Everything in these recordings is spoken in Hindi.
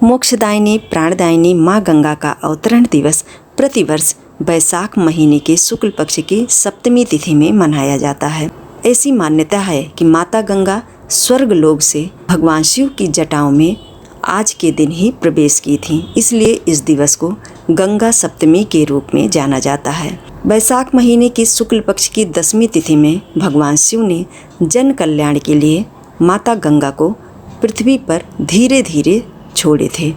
मोक्षदायिनी प्राणदायिनी माँ गंगा का अवतरण दिवस प्रतिवर्ष वैशाख महीने के शुक्ल पक्ष की सप्तमी तिथि में मनाया जाता है। ऐसी मान्यता है कि माता गंगा स्वर्ग लोक से भगवान शिव की जटाओं में आज के दिन ही प्रवेश की थी, इसलिए इस दिवस को गंगा सप्तमी के रूप में जाना जाता है। वैशाख महीने की शुक्ल पक्ष की 10वीं तिथि में भगवान शिव ने जन कल्याण के लिए माता गंगा को पृथ्वी पर धीरे धीरे छोड़े थे।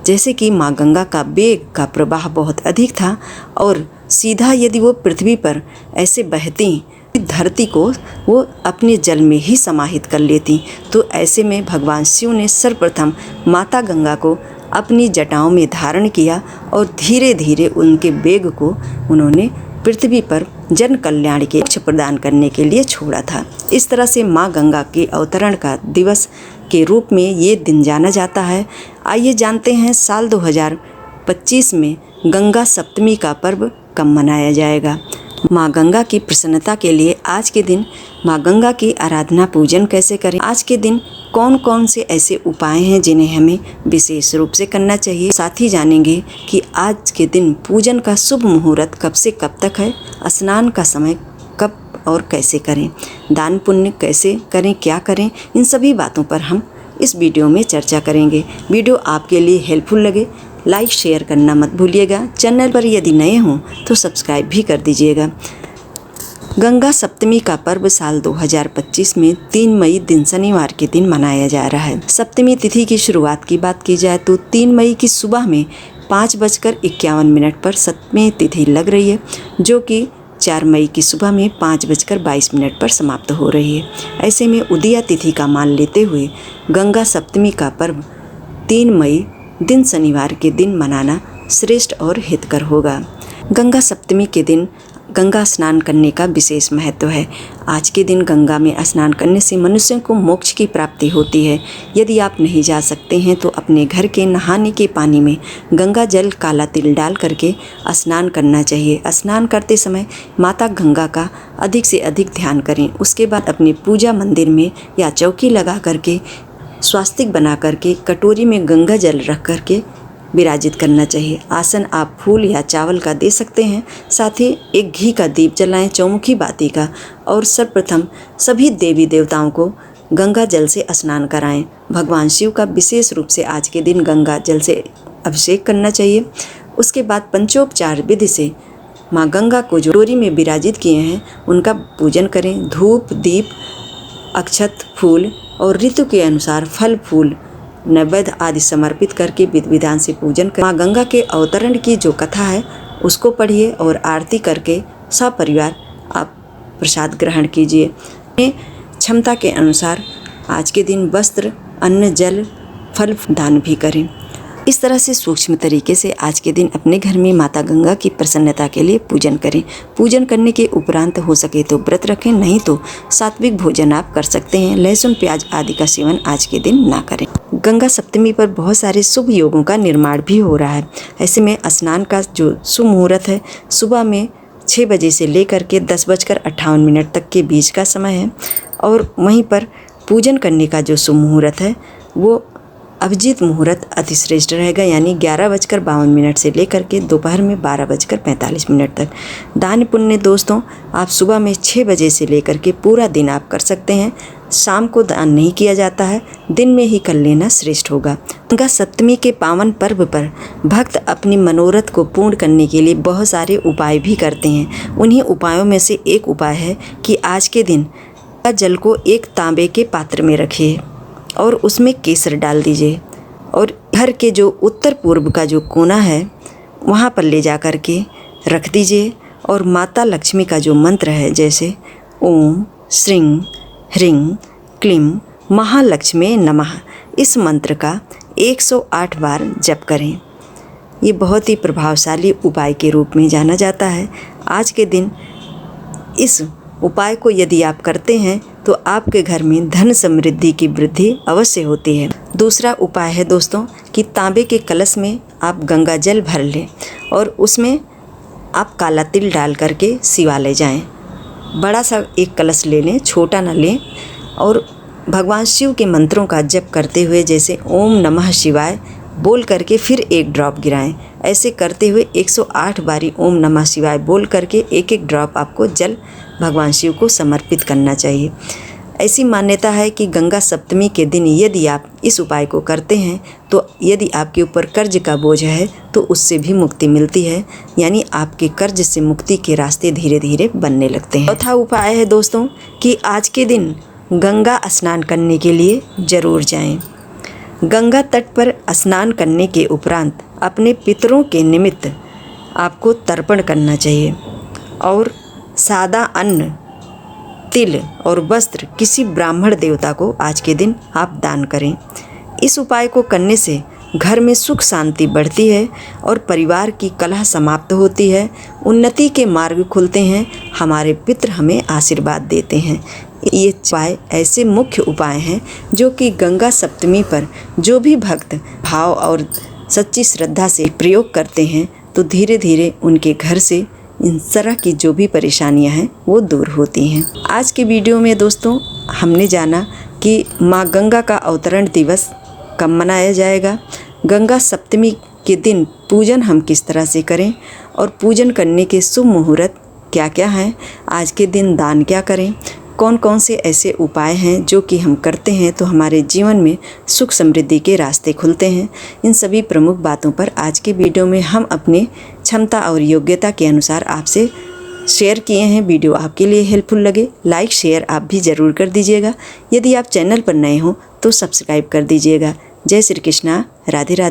जैसे कि माँ गंगा का वेग का प्रवाह बहुत अधिक था और सीधा यदि वो पृथ्वी पर ऐसे बहती, धरती को वो अपने जल में ही समाहित कर लेती। तो ऐसे में भगवान शिव ने सर्वप्रथम माता गंगा को अपनी जटाओं में धारण किया और धीरे धीरे उनके वेग को उन्होंने पृथ्वी पर जन कल्याण के मोक्ष प्रदान करने के लिए छोड़ा था। इस तरह से माँ गंगा के अवतरण का दिवस के रूप में ये दिन जाना जाता है। आइए जानते हैं साल 2025 में गंगा सप्तमी का पर्व कब मनाया जाएगा। माँ गंगा की प्रसन्नता के लिए आज के दिन माँ गंगा की आराधना पूजन कैसे करें, आज के दिन कौन कौन से ऐसे उपाय हैं जिन्हें हमें विशेष रूप से करना चाहिए। साथ ही जानेंगे कि आज के दिन पूजन का शुभ मुहूर्त कब से कब तक है, स्नान का समय कब और कैसे करें, दान पुण्य कैसे करें, क्या करें, इन सभी बातों पर हम इस वीडियो में चर्चा करेंगे। वीडियो आपके लिए हेल्पफुल लगे लाइक शेयर करना मत भूलिएगा। चैनल पर यदि नए हों तो सब्सक्राइब भी कर दीजिएगा। गंगा सप्तमी का पर्व साल 2025 में 3 मई दिन शनिवार के दिन मनाया जा रहा है। सप्तमी तिथि की शुरुआत की बात की जाए तो 3 मई की सुबह में 5:51 पर सप्तमी तिथि लग रही है, जो कि 4 मई की सुबह में 5:22 पर समाप्त हो रही है। ऐसे में उदया तिथि का मान लेते हुए गंगा सप्तमी का पर्व 3 मई दिन शनिवार के दिन मनाना श्रेष्ठ और हितकर होगा। गंगा सप्तमी के दिन गंगा स्नान करने का विशेष महत्व है। आज के दिन गंगा में स्नान करने से मनुष्यों को मोक्ष की प्राप्ति होती है। यदि आप नहीं जा सकते हैं तो अपने घर के नहाने के पानी में गंगा जल काला तिल डाल करके स्नान करना चाहिए। स्नान करते समय माता गंगा का अधिक से अधिक ध्यान करें। उसके बाद अपने पूजा मंदिर में या चौकी लगा करके स्वास्तिक बना करके कटोरी में गंगा जल रख करके विराजित करना चाहिए। आसन आप फूल या चावल का दे सकते हैं। साथ ही एक घी का दीप जलाएं, चौमुखी बाती का, और सर्वप्रथम सभी देवी देवताओं को गंगा जल से स्नान कराएं। भगवान शिव का विशेष रूप से आज के दिन गंगा जल से अभिषेक करना चाहिए। उसके बाद पंचोपचार विधि से माँ गंगा को जो कटोरी में विराजित किए हैं उनका पूजन करें। धूप, दीप, अक्षत, फूल और ऋतु के अनुसार फल फूल नैवेद्य आदि समर्पित करके विधि विधान से पूजन करें। माँ गंगा के अवतरण की जो कथा है उसको पढ़िए और आरती करके सपरिवार आप प्रसाद ग्रहण कीजिए। क्षमता के अनुसार आज के दिन वस्त्र, अन्न, जल, फल दान भी करें। इस तरह से सूक्ष्म तरीके से आज के दिन अपने घर में माता गंगा की प्रसन्नता के लिए पूजन करें। पूजन करने के उपरांत हो सके तो व्रत रखें, नहीं तो सात्विक भोजन आप कर सकते हैं। लहसुन, प्याज आदि का सेवन आज के दिन ना करें। गंगा सप्तमी पर बहुत सारे शुभ योगों का निर्माण भी हो रहा है। ऐसे में स्नान का जो शुभ मुहूर्त है सुबह में 6 बजे से लेकर के 10:58 तक के बीच का समय है, और वहीं पर पूजन करने का जो शुभ मुहूर्त है वो अभिजीत मुहूर्त अतिश्रेष्ठ रहेगा, यानी 11:52 से लेकर के दोपहर में 12:45 तक। दान पुण्य दोस्तों आप सुबह में 6 बजे से लेकर के पूरा दिन आप कर सकते हैं। शाम को दान नहीं किया जाता है, दिन में ही कर लेना श्रेष्ठ होगा। गंगा सप्तमी के पावन पर्व पर भक्त अपनी मनोरथ को पूर्ण करने के लिए बहुत सारे उपाय भी करते हैं। उन्हीं उपायों में से एक उपाय है कि आज के दिन जल को एक तांबे के पात्र में रखिए और उसमें केसर डाल दीजिए, और घर के जो उत्तर पूर्व का जो कोना है वहाँ पर ले जा कर के रख दीजिए। और माता लक्ष्मी का जो मंत्र है, जैसे ओम श्रीं ह्रीं क्लीं महालक्ष्मी नमः, इस मंत्र का 108 बार जप करें। ये बहुत ही प्रभावशाली उपाय के रूप में जाना जाता है। आज के दिन इस उपाय को यदि आप करते हैं तो आपके घर में धन समृद्धि की वृद्धि अवश्य होती है। दूसरा उपाय है दोस्तों कि तांबे के कलश में आप गंगा जल भर लें और उसमें आप काला तिल डाल करके शिवालय जाएं। बड़ा सा एक कलश ले लें, छोटा ना लें, और भगवान शिव के मंत्रों का जप करते हुए, जैसे ओम नमः शिवाय, बोल करके फिर 1 ड्रॉप गिराएं। ऐसे करते हुए 108 बारी ओम नमः शिवाय बोल करके 1-1 ड्रॉप आपको जल भगवान शिव को समर्पित करना चाहिए। ऐसी मान्यता है कि गंगा सप्तमी के दिन यदि आप इस उपाय को करते हैं तो यदि आपके ऊपर कर्ज का बोझ है तो उससे भी मुक्ति मिलती है, यानी आपके कर्ज से मुक्ति के रास्ते धीरे धीरे बनने लगते हैं। चौथा उपाय है दोस्तों कि आज के दिन गंगा स्नान करने के लिए ज़रूर जाएं। गंगा तट पर स्नान करने के उपरांत अपने पितरों के निमित्त आपको तर्पण करना चाहिए और सादा अन्न, तिल और वस्त्र किसी ब्राह्मण देवता को आज के दिन आप दान करें। इस उपाय को करने से घर में सुख शांति बढ़ती है और परिवार की कलह समाप्त होती है, उन्नति के मार्ग खुलते हैं, हमारे पितृ हमें आशीर्वाद देते हैं। ये उपाय ऐसे मुख्य उपाय हैं जो कि गंगा सप्तमी पर जो भी भक्त भाव और सच्ची श्रद्धा से प्रयोग करते हैं तो धीरे धीरे उनके घर से इन तरह की जो भी परेशानियां हैं वो दूर होती हैं। आज के वीडियो में दोस्तों हमने जाना कि माँ गंगा का अवतरण दिवस कब मनाया जाएगा, गंगा सप्तमी के दिन पूजन हम किस तरह से करें और पूजन करने के शुभ मुहूर्त क्या क्या हैं, आज के दिन दान क्या करें, कौन कौन से ऐसे उपाय हैं जो कि हम करते हैं तो हमारे जीवन में सुख समृद्धि के रास्ते खुलते हैं। इन सभी प्रमुख बातों पर आज के वीडियो में हम अपने क्षमता और योग्यता के अनुसार आपसे शेयर किए हैं। वीडियो आपके लिए हेल्पफुल लगे लाइक शेयर आप भी ज़रूर कर दीजिएगा। यदि आप चैनल पर नए हों तो सब्सक्राइब कर दीजिएगा। जय श्री कृष्णा, राधे राधे।